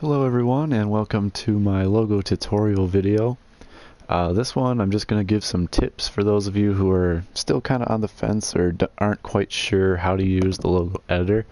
Hello everyone and welcome to my logo tutorial video. This one I'm just going to give some tips for those of you who are still kind of on the fence or aren't quite sure how to use the logo editor.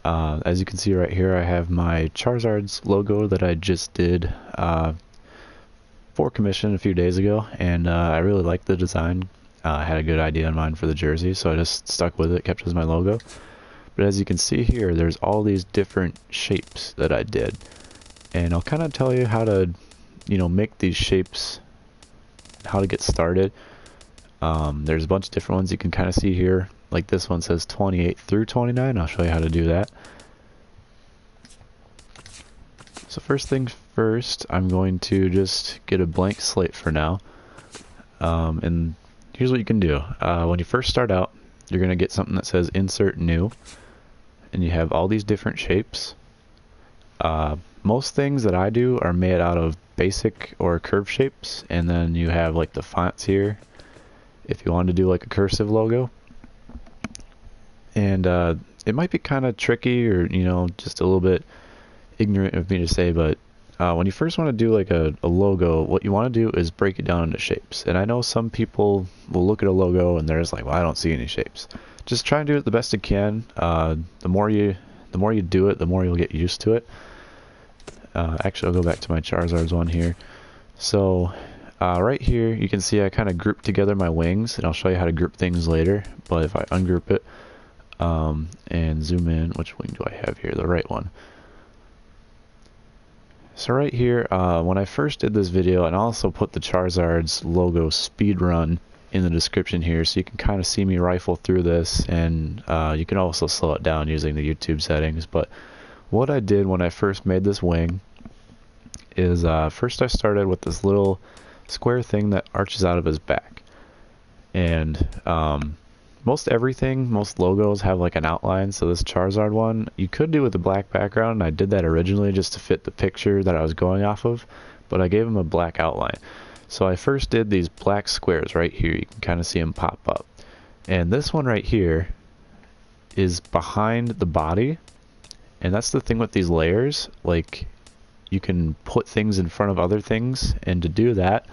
As you can see right here, I have my Charizard's logo that I just did for commission a few days ago, and I really liked the design. I had a good idea in mind for the jersey, so I just stuck with it, kept it as my logo. But as you can see here, there's all these different shapes that I did. And I'll kind of tell you how to, make these shapes, how to get started. There's a bunch of different ones you can kind of see here. Like this one says 28 through 29. I'll show you how to do that. So first things first, I'm going to just get a blank slate for now. And here's what you can do. When you first start out, you're going to get something that says Insert New. And you have all these different shapes. Most things that I do are made out of basic or curve shapes, and then you have like the fonts here if you want to do like a cursive logo. And it might be kind of tricky or just a little bit ignorant of me to say, but when you first want to do like a logo, what you want to do is break it down into shapes. And I know some people will look at a logo and they're just like, well, I don't see any shapes. Just try and do it the best you can. The more you do it, the more you'll get used to it. Actually, I'll go back to my Charizard's one here. So right here, you can see I kind of grouped together my wings, and I'll show you how to group things later. But if I ungroup it and zoom in, which wing do I have here? The right one. So right here, when I first did this video, and I also put the Charizard's logo speedrun in the description here, so you can kind of see me rifle through this, and you can also slow it down using the YouTube settings. But what I did when I first made this wing is first I started with this little square thing that arches out of his back. And most logos have like an outline, so this Charizard one, you could do with a black background, and I did that originally just to fit the picture that I was going off of, but I gave him a black outline. So I first did these black squares right here. You can kind of see them pop up. And this one right here is behind the body. And that's the thing with these layers. Like, you can put things in front of other things. And to do that,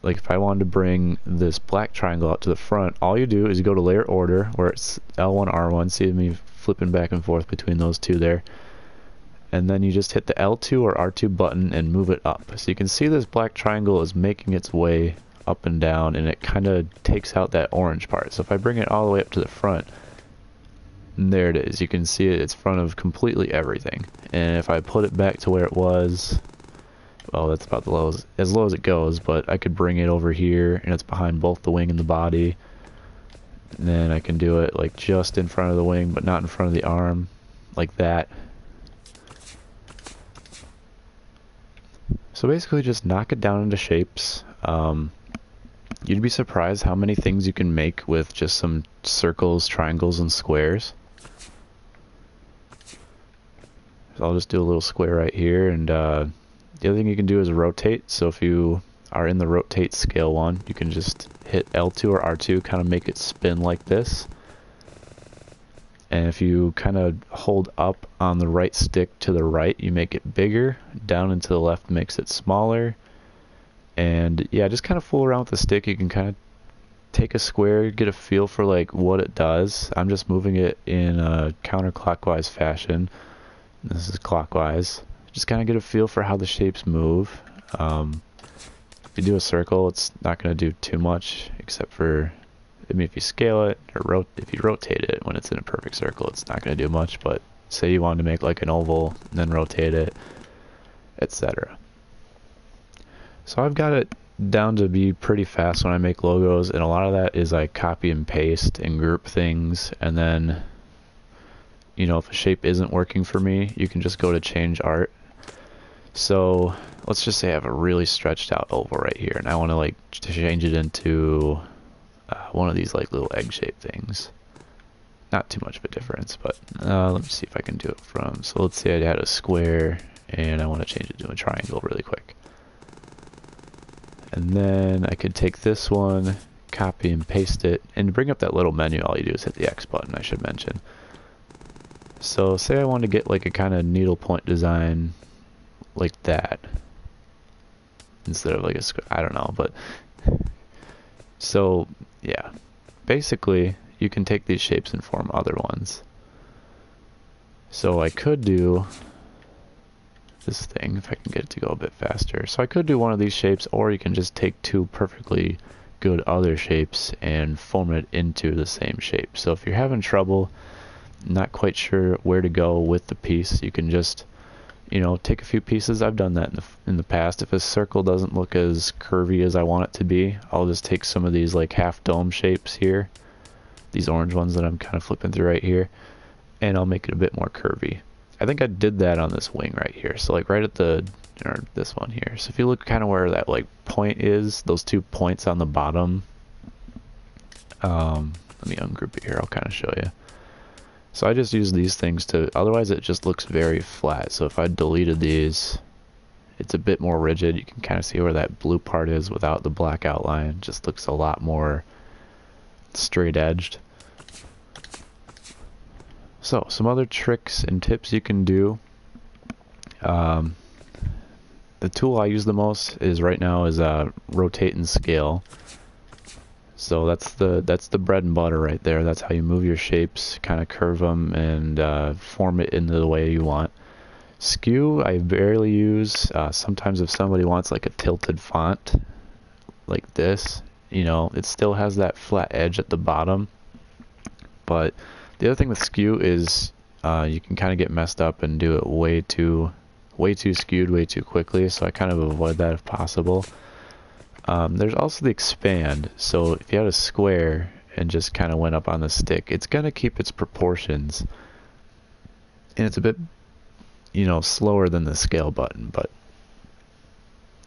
like if I wanted to bring this black triangle out to the front, all you do is you go to layer order, where it's L1, R1. See me flipping back and forth between those two there. And then you just hit the L2 or R2 button and move it up. So you can see this black triangle is making its way up and down, and it kind of takes out that orange part. So if I bring it all the way up to the front, and there it is. You can see it's in front of completely everything. And if I put it back to where it was, well, that's about as low as it goes, but I could bring it over here, and it's behind both the wing and the body. And then I can do it like just in front of the wing, but not in front of the arm, like that. So basically just knock it down into shapes. You'd be surprised how many things you can make with just some circles, triangles, and squares. So I'll just do a little square right here, and the other thing you can do is rotate. So if you are in the rotate scale one, you can just hit L2 or R2, kind of make it spin like this. And if you kind of hold up on the right stick to the right, you make it bigger. Down and to the left makes it smaller. And yeah, just kind of fool around with the stick. You can kind of take a square, get a feel for like what it does. I'm just moving it in a counterclockwise fashion. This is clockwise. Just kind of get a feel for how the shapes move. If you do a circle, it's not going to do too much, except for, I mean, if you scale it or if you rotate it when it's in a perfect circle, it's not going to do much. But say you wanted to make like an oval and then rotate it, etc. So I've got it down to be pretty fast when I make logos, and a lot of that is I copy and paste and group things, and then if a shape isn't working for me, you can just go to change art. So let's just say I have a really stretched out oval right here, and I want to like change it into one of these like little egg shaped things. Not too much of a difference, but let me see if I can do it from, so let's say I had a square and I want to change it to a triangle really quick. And then I could take this one, copy and paste it, and to bring up that little menu, all you do is hit the X button, I should mention. So say I want to get like a kind of needlepoint design like that instead of like a square. I don't know, but so yeah, basically you can take these shapes and form other ones. So I could do this thing if I can get it to go a bit faster. So I could do one of these shapes, or you can just take two perfectly good other shapes and form it into the same shape. So if you're having trouble, not quite sure where to go with the piece, you can just, you know, take a few pieces. I've done that in the past. If a circle doesn't look as curvy as I want it to be, I'll just take some of these like half dome shapes here, these orange ones that I'm kind of flipping through right here, and I'll make it a bit more curvy. I think I did that on this wing right here. So like right at the, or this one here. So if you look kind of where that like point is, those 2 points on the bottom, let me ungroup it here, I'll kind of show you. So I just use these things to, otherwise it just looks very flat. So if I deleted these, it's a bit more rigid. You can kind of see where that blue part is without the black outline. It just looks a lot more straight edged. So some other tricks and tips you can do. The tool I use the most is right now is rotate and scale. So that's the bread and butter right there. That's how you move your shapes, kind of curve them and form it into the way you want. Skew I barely use. Sometimes if somebody wants like a tilted font like this, you know, it still has that flat edge at the bottom. But the other thing with Skew is you can kind of get messed up and do it way too skewed way too quickly, so I kind of avoid that if possible. There's also the expand. So if you had a square and just kind of went up on the stick, it's going to keep its proportions, and it's a bit, you know, slower than the scale button. But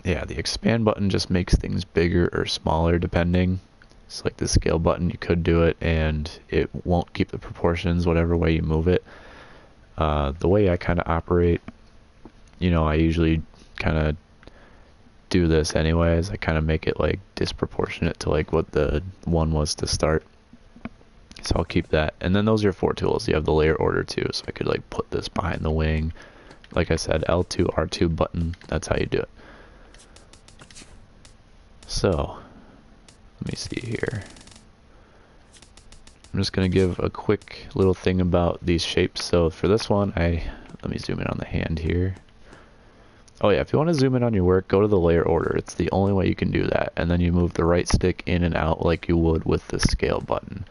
yeah, the expand button just makes things bigger or smaller depending. So like the scale button, you could do it and it won't keep the proportions whatever way you move it. The way I kind of operate, you know, I usually kind of do this anyways. I kind of make it like disproportionate to like what the one was to start. So I'll keep that. And then those are your 4 tools. You have the layer order too. So I could like put this behind the wing. Like I said, L2, R2 button. That's how you do it. So let me see here. I'm just going to give a quick little thing about these shapes. So for this one, let me zoom in on the hand here. Oh yeah, if you want to zoom in on your work, go to the layer order. It's the only way you can do that. And then you move the right stick in and out like you would with the scale button.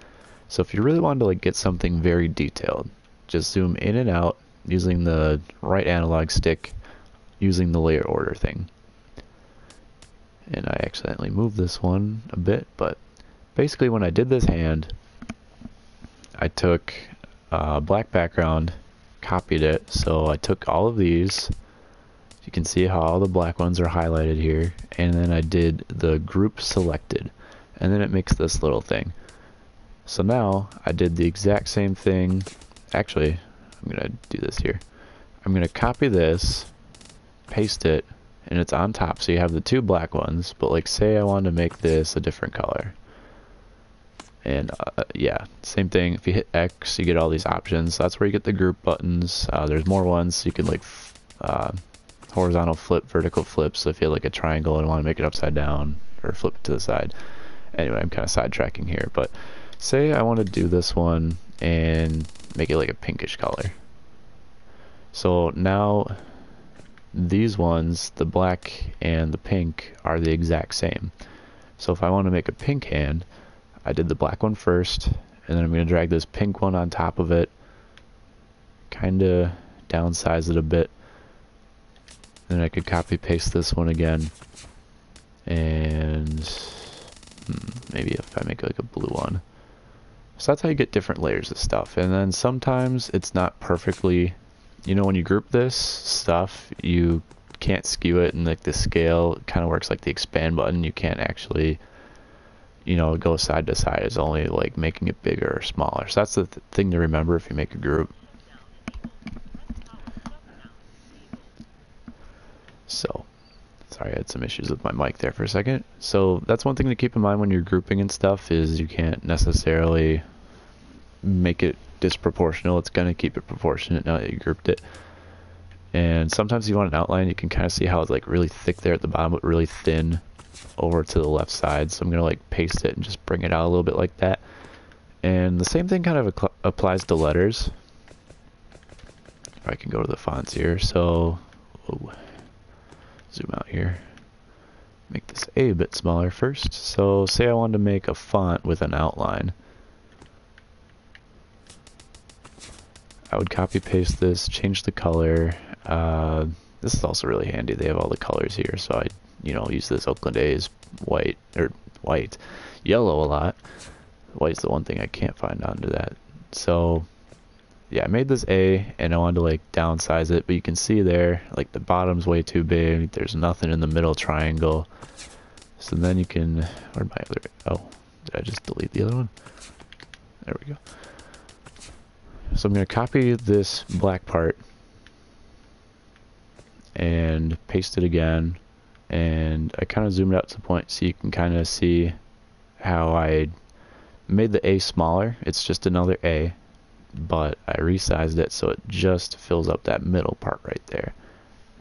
So if you really wanted to like get something very detailed, just zoom in and out using the right analog stick using the layer order thing. And I accidentally moved this one a bit, but basically when I did this hand, I took a black background, copied it, so I took all of these. You can see how all the black ones are highlighted here, and then I did the group selected, and then it makes this little thing. So now I did the exact same thing. Actually, I'm gonna do this here. I'm gonna copy this, paste it, and it's on top, so you have the 2 black ones, but like say I wanted to make this a different color. And yeah, same thing. If you hit X, you get all these options. So that's where you get the group buttons. There's more ones, so you can like horizontal flip, vertical flip. So if you have like a triangle and want to make it upside down or flip it to the side. Anyway, I'm kind of sidetracking here, but say I want to do this one and make it like a pinkish color. So now these ones, the black and the pink, are the exact same. So if I want to make a pink hand, I did the black one first, and then I'm going to drag this pink one on top of it, kind of downsize it a bit. Then I could copy paste this one again, and maybe if I make like a blue one. So that's how you get different layers of stuff. And then sometimes it's not perfectly, you know, when you group this stuff, you can't skew it, and like the scale kind of works like the expand button. You can't actually, you know, go side to side. It's only like making it bigger or smaller. So that's the thing to remember if you make a group. So, sorry, I had some issues with my mic there for a second. So that's one thing to keep in mind when you're grouping and stuff, is you can't necessarily make it disproportional. It's going to keep it proportionate now that you grouped it. And sometimes if you want an outline, you can kind of see how it's like really thick there at the bottom, but really thin over to the left side. So I'm gonna like paste it and just bring it out a little bit like that. And the same thing kind of applies to letters. If I can go to the fonts here, so zoom out here. Make this a bit smaller first. So say I wanted to make a font with an outline. I would copy paste this, change the color. This is also really handy. They have all the colors here, so I, use this Oakland A's yellow a lot. White's the one thing I can't find onto that. So yeah, I made this A and I wanted to like downsize it, but you can see there, like the bottom's way too big. There's nothing in the middle triangle. So then you can, where'd my other, oh, did I just delete the other one? There we go. So I'm going to copy this black part and paste it again, and I kind of zoomed out to the point so you can kind of see how I made the A smaller. It's just another A, but I resized it so it just fills up that middle part right there.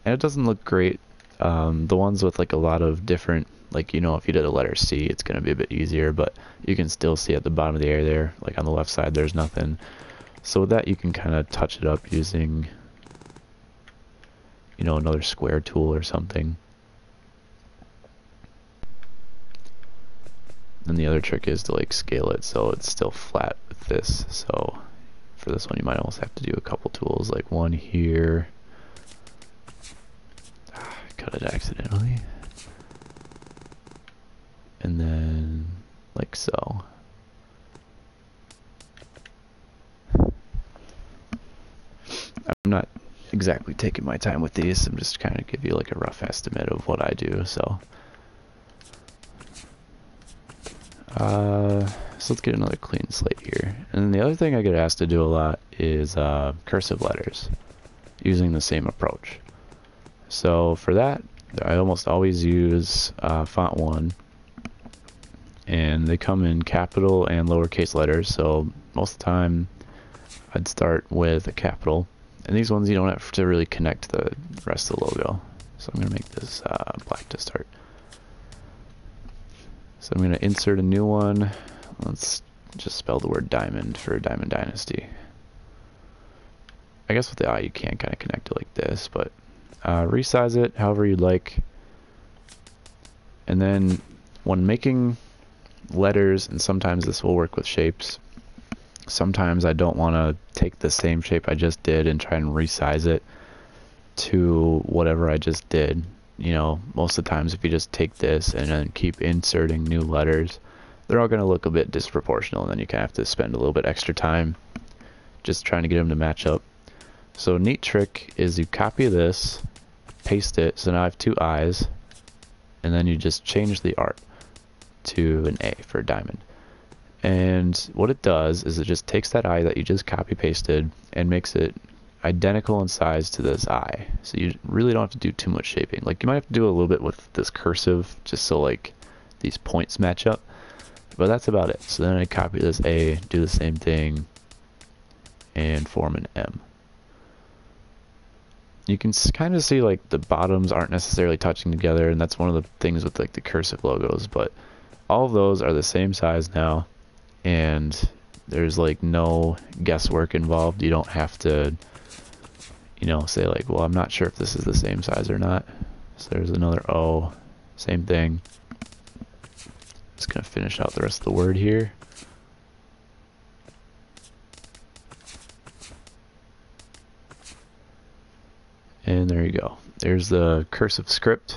And it doesn't look great. The ones with like a lot of different, like, if you did a letter C, it's going to be a bit easier, but you can still see at the bottom of the A there, like on the left side, there's nothing. So with that, you can kind of touch it up using, another square tool or something. Then the other trick is to like scale it so it's still flat with this. So for this one, you might almost have to do a couple tools, like one here. I cut it accidentally. And then like so. I'm not exactly taking my time with these. I'm just kind of give you like a rough estimate of what I do. So let's get another clean slate here. And then the other thing I get asked to do a lot is cursive letters using the same approach. So for that, I almost always use font 1, and they come in capital and lowercase letters. So most of the time I'd start with a capital, and these ones you don't have to really connect the rest of the logo. So I'm going to make this black to start. So I'm going to insert a new one. Let's just spell the word diamond for Diamond Dynasty. I guess with the I you can kind of connect it like this, but resize it however you'd like. And then when making letters, and sometimes this will work with shapes, sometimes I don't want to take the same shape I just did and try and resize it to whatever I just did. Most of the times if you just take this and then keep inserting new letters, they're all going to look a bit disproportional, and then you kind of have to spend a little bit extra time just trying to get them to match up. So a neat trick is you copy this, paste it, so now I have two I's, and then you just change the art to an A for diamond. And what it does is it just takes that I that you just copy pasted and makes it identical in size to this I. So you really don't have to do too much shaping. Like you might have to do a little bit with this cursive just so like these points match up, but that's about it. So then I copy this A, do the same thing, and form an M. You can kind of see like the bottoms aren't necessarily touching together, and that's one of the things with like the cursive logos, but all of those are the same size now, and there's like no guesswork involved. You don't have to say like, well, I'm not sure if this is the same size or not. So there's another O, same thing. Just gonna finish out the rest of the word here. And there you go. There's the cursive script.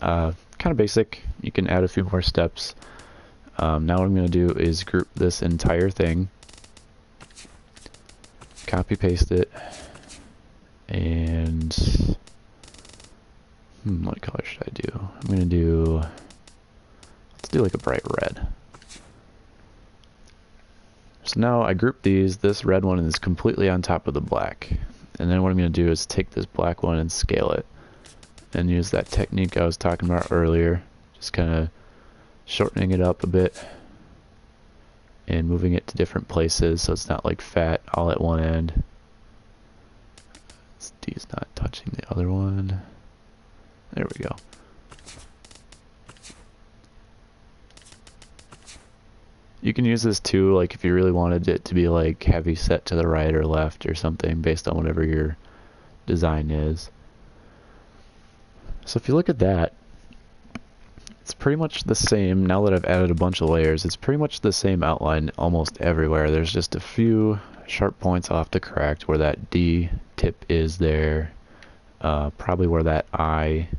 Kind of basic. You can add a few more steps. Now what I'm going to do is group this entire thing, copy paste it, and what color should I do? I'm going to do, let's do like a bright red. So now I group these. This red one is completely on top of the black, and then what I'm going to do is take this black one and scale it and use that technique I was talking about earlier, just kind of shortening it up a bit and moving it to different places so it's not like fat all at one end. This D is not touching. other one. There we go. You can use this too, like if you really wanted it to be like heavy set to the right or left or something based on whatever your design is. So if you look at that, it's pretty much the same. Now that I've added a bunch of layers, it's pretty much the same outline almost everywhere. There's just a few sharp points I'll have to correct where that D tip is there. Probably where that I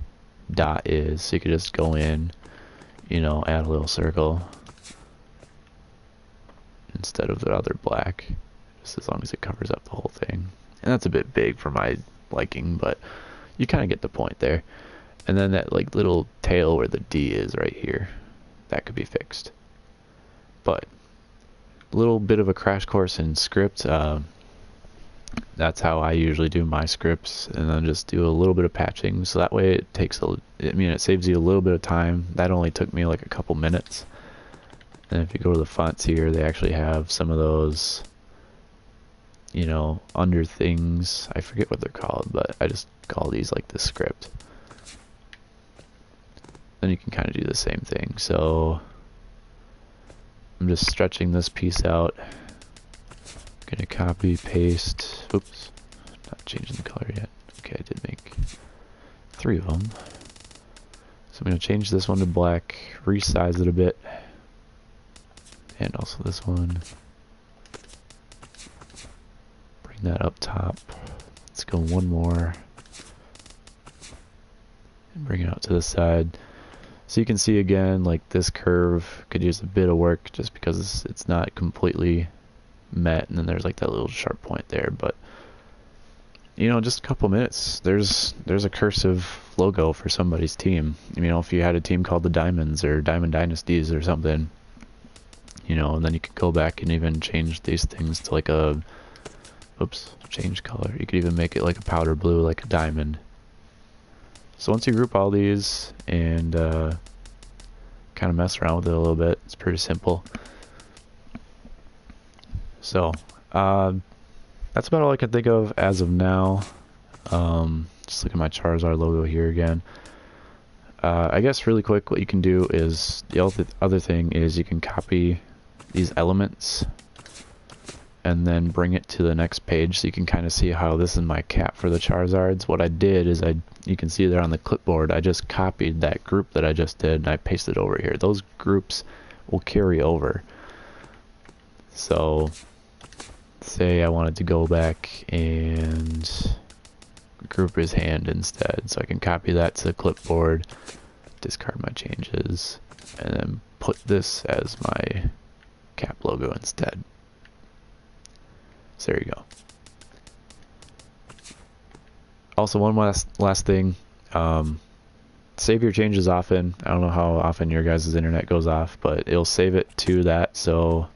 dot is. So you could just go in, you know, add a little circle instead of the other black, just as long as it covers up the whole thing. And that's a bit big for my liking, but you kind of get the point there. And then that like little tail where the D is right here, that could be fixed. But a little bit of a crash course in script. That's how I usually do my scripts, and then just do a little bit of patching. So that way it takes it saves you a little bit of time. That only took me like a couple minutes. And if you go to the fonts here, they actually have some of those, you know, under things. I forget what they're called, but I just call these like the script. Then you can kind of do the same thing. So I'm just stretching this piece out. I'm gonna copy, paste. Oops, not changing the color yet. Okay, I did make 3 of them. So I'm gonna change this one to black, resize it a bit, and also this one. Bring that up top. Let's go one more, and bring it out to the side. So you can see again, like this curve could use a bit of work just because it's not completely met, and then there's like that little sharp point there. But you know, just a couple minutes, there's a Cursive logo for somebody's team. You know, if you had a team called the Diamonds or Diamond Dynasties or something, you know, and then you could go back and even change these things to like a, oops, change color. You could even make it like a powder blue, like a diamond. So once you group all these and kind of mess around with it a little bit, it's pretty simple. So that's about all I can think of as of now. Just look at my Charizard logo here again. I guess really quick, what you can do is, the other thing is you can copy these elements and then bring it to the next page, so you can kind of see how this is my cap for the Charizards. What I did is you can see there on the clipboard, I just copied that group that I just did and I pasted over here. Those groups will carry over. So say I wanted to go back and group his hand instead, so I can copy that to the clipboard, discard my changes, and then put this as my cap logo instead. So there you go. Also, one last thing, save your changes often. I don't know how often your guys' internet goes off, but it'll save it to that. So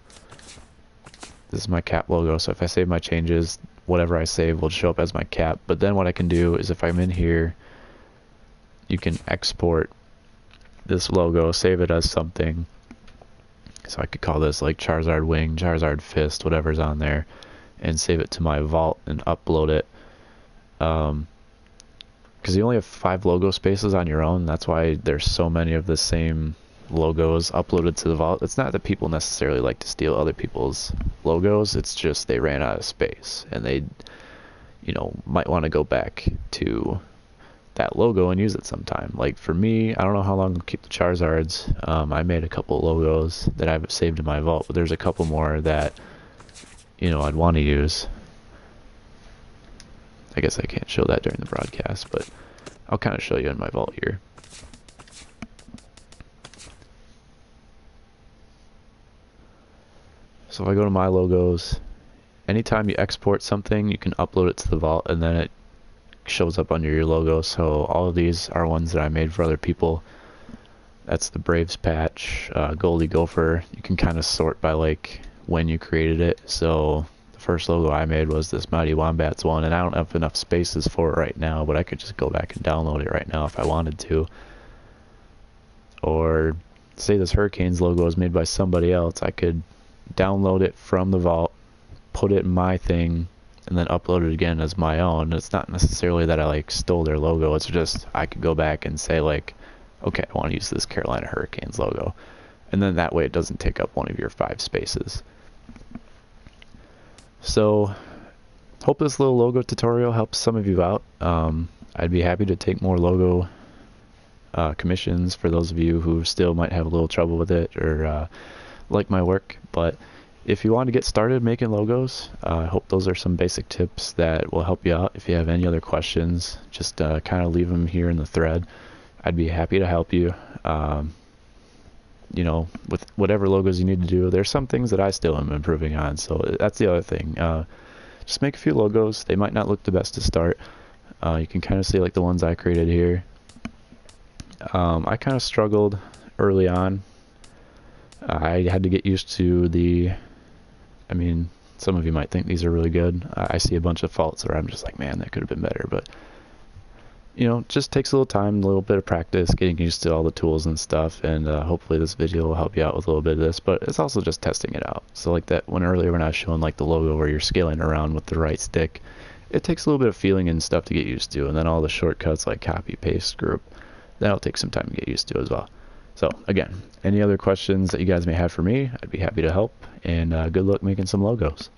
this is my cap logo, so if I save my changes, whatever I save will show up as my cap. But then what I can do is, if I'm in here, you can export this logo, save it as something. So I could call this like Charizard Wing, Charizard Fist, whatever's on there, and save it to my vault and upload it. Because you only have 5 logo spaces on your own. That's why there's so many of the same logos uploaded to the vault. It's not that people necessarily like to steal other people's logos, it's just they ran out of space and they, you know, might want to go back to that logo and use it sometime. Like for me, I don't know how long I'll keep the Charizards. I made a couple logos that I've saved in my vault, but there's a couple more that, you know, I'd want to use. I guess I can't show that during the broadcast, but I'll kind of show you in my vault here. So if I go to my logos, anytime you export something, you can upload it to the vault and then it shows up under your logo. So all of these are ones that I made for other people. That's the Braves patch, Goldie Gopher. You can kind of sort by like when you created it. So the first logo I made was this Mighty Wombats one, and I don't have enough spaces for it right now, but I could just go back and download it right now if I wanted to. Or say this Hurricanes logo is made by somebody else, I could download it from the vault, put it in my thing, and then upload it again as my own. It's not necessarily that I like stole their logo. It's just I could go back and say like, okay, I want to use this Carolina Hurricanes logo, and then that way it doesn't take up one of your 5 spaces. So hope this little logo tutorial helps some of you out. I'd be happy to take more logo commissions for those of you who still might have a little trouble with it or like my work. But if you want to get started making logos, I hope those are some basic tips that will help you out. If you have any other questions, just kind of leave them here in the thread. I'd be happy to help you. You know, with whatever logos you need to do. There's some things that I still am improving on, so that's the other thing. Just make a few logos. They might not look the best to start. You can kind of see like the ones I created here. I kind of struggled early on. I had to get used to the, I mean, some of you might think these are really good. I see a bunch of faults where I'm just like, man, that could have been better. But, you know, it just takes a little time, a little bit of practice, getting used to all the tools and stuff. And hopefully this video will help you out with a little bit of this. But it's also just testing it out. So like that one earlier when I was showing like the logo where you're scaling around with the right stick, it takes a little bit of feeling and stuff to get used to. And then all the shortcuts like copy, paste, group, that'll take some time to get used to as well. So again, any other questions that you guys may have for me, I'd be happy to help, and good luck making some logos.